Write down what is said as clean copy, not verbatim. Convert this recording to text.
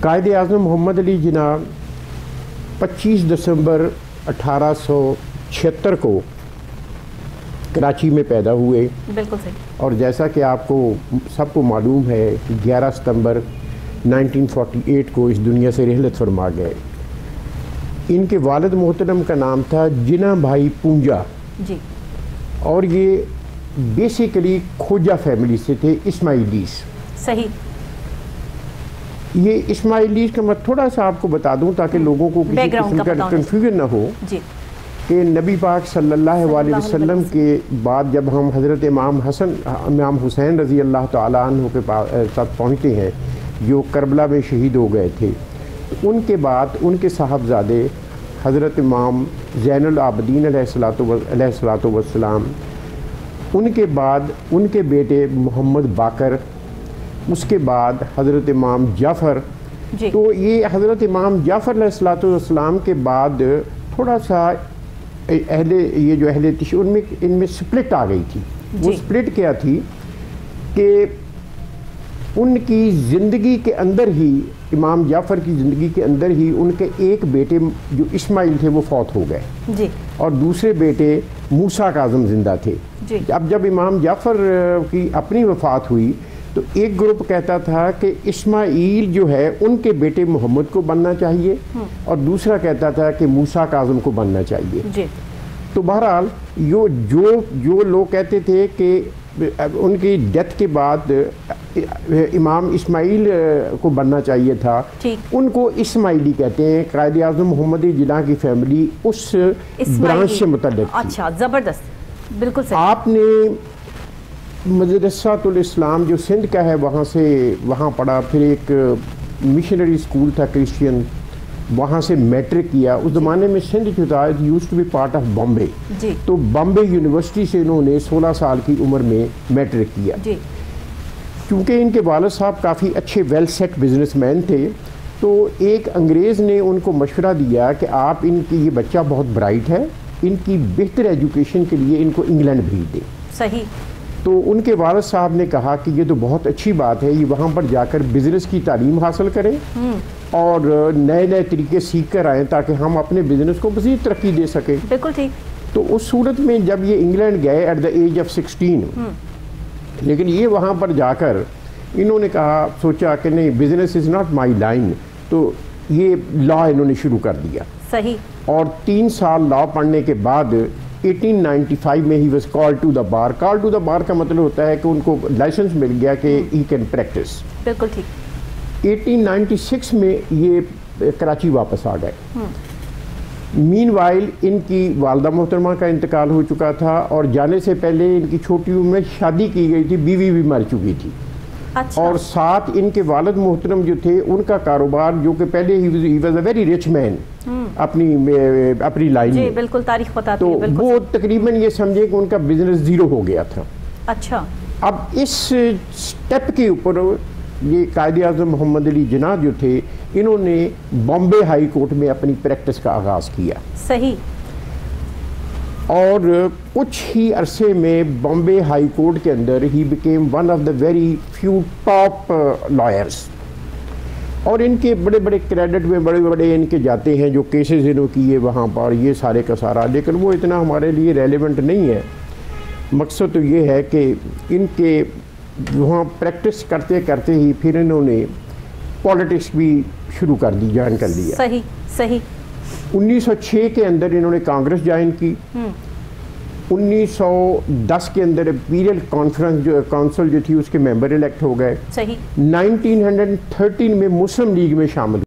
قائد اعظم محمد علی جناح 25 دسمبر 1876 کو کراچی میں پیدا ہوئے. بالکل صحیح. اور جیسا کہ آپ کو سب کو معلوم ہے 11 ستمبر 1948 کو اس دنیا سے رحلت فرما گئے. ان کے والد محترم کا نام تھا جناح بھائی پونجا جی. اور یہ بیسیکلی کھوجا فیملی سے تھے، اسماعیلیز. صحیح. یہ اسماعیلیز کا میں تھوڑا سا آپ کو بتا دوں تاکہ لوگوں کو کسی قسم کا کنفیوژن نہ ہو جی. کہ نبی پاک صلی اللہ علیہ وسلم کے بعد جب ہم حضرت امام حسین رضی اللہ تعالیٰ عنہ کے ساتھ پہنچتے ہیں جو کربلا میں شہید ہو گئے تھے، ان کے بعد ان کے صاحبزادے حضرت امام زین العابدین علیہ الصلوۃ والسلام، ان کے بعد ان کے بیٹے محمد باقر، اس کے بعد حضرت امام جعفر جی. تو یہ حضرت امام جعفر علیہ الصلوۃ والسلام کے بعد تھوڑا سا ان میں سپلٹ آ گئی تھی. وہ سپلٹ کیا تھی کہ ان کی زندگی کے اندر ہی، امام جعفر کی زندگی کے اندر ہی ان کے ایک بیٹے جو اسماعیل تھے وہ فوت ہو گئے جی. اور دوسرے بیٹے موسیٰ کاظم زندہ تھے جی. اب جب امام جعفر کی اپنی وفات ہوئی تو ایک گروپ کہتا تھا کہ اسماعیل جو ہے ان کے بیٹے محمد کو بننا چاہیے اور دوسرا کہتا تھا کہ موسیٰ کاظم کو بننا چاہیے جی. تو بہرحال جو لوگ کہتے تھے کہ ان کی ڈیتھ کے بعد امام اسماعیل کو بننا چاہیے تھا، ان کو اسماعیلی کہتے ہیں. قائد اعظم محمد علی جناح کی فیملی اس برانچ سے متعلق تھی. اچھا، زبردست. بالکل صحیح. آپ نے مدرسۃ الاسلام جو سندھ کا ہے وہاں پڑھا، پھر ایک مشنری اسکول تھا کرسچین، وہاں سے میٹرک کیا. اس زمانے میں سندھ جو تھا used to be part of Bombay, تو بامبے یونیورسٹی سے انہوں نے 16 سال کی عمر میں میٹرک کیا. چونکہ ان کے والد صاحب کافی اچھے ویل سیٹ بزنس مین تھے تو ایک انگریز نے ان کو مشورہ دیا کہ آپ ان کی یہ بچہ بہت برائٹ ہے، ان کی بہتر ایجوکیشن کے لیے ان کو انگلینڈ بھیج دیں. صحیح. تو ان کے والد صاحب نے کہا کہ یہ تو بہت اچھی بات ہے، یہ وہاں پر جا کر بزنس کی تعلیم حاصل کریں اور نئے طریقے سیکھ کر آئیں تاکہ ہم اپنے بزنس کو مزید ترقی دے سکیں. بالکل ٹھیک. تو اس صورت میں جب یہ انگلینڈ گئے ایٹ دا ایج آف 16، لیکن یہ وہاں پر جا کر انہوں نے سوچا کہ نہیں، business is not my line, تو یہ لا انہوں نے شروع کر دیا. صحیح. اور 3 سال لا پڑھنے کے بعد 1895 میں ہی was call to the bar. Call to the bar کا مطلب ہوتا ہے کہ ان کو لائسنس مل گیا کہ ہی کین پریکٹس. بالکل ٹھیک. 1896 میں یہ کراچی واپس آ گئے. مین وائل ان کی والدہ محترمہ کا انتقال ہو چکا تھا اور جانے سے پہلے ان کی چھوٹی عمر میں شادی کی گئی تھی، بیوی بھی مر چکی تھی. اور ساتھ ان کے والد محترم جو تھے ان کا کاروبار، جو کہ پہلے ہی was a very rich man اپنی لائن میں. بالکل تاریخ بتاتی ہے. تو وہ تقریباً یہ سمجھے کہ ان کا بزنس زیرو ہو گیا تھا. اچھا. اب اس سٹیپ کے اوپر یہ قائد اعظم محمد علی جناح جو تھے انہوں نے بامبے ہائی کورٹ میں اپنی پریکٹس کا آغاز کیا. صحیح. اور کچھ ہی عرصے میں بامبے ہائی کورٹ کے اندر ہی became one of the very few top lawyers. اور ان کے بڑے کریڈٹ میں بڑے ان کے جاتے ہیں جو کیسز انہوں کیے وہاں پر، یہ سارے کا سارا، لیکن وہ اتنا ہمارے لیے ریلیونٹ نہیں ہے. مقصد تو یہ ہے کہ ان کے وہاں پریکٹس کرتے کرتے ہی پھر انہوں نے پالیٹکس بھی شروع کر دی، جوائن کر لیا. صحیح. صحیح. 1906 کے اندر انہوں نے کانگریس جوائن کی. 1910 کے اندر امپیریل کونسل جو تھی اس کے ممبر الیکٹ ہو گئے. صحیح. 1913 میں مسلم لیگ میں شامل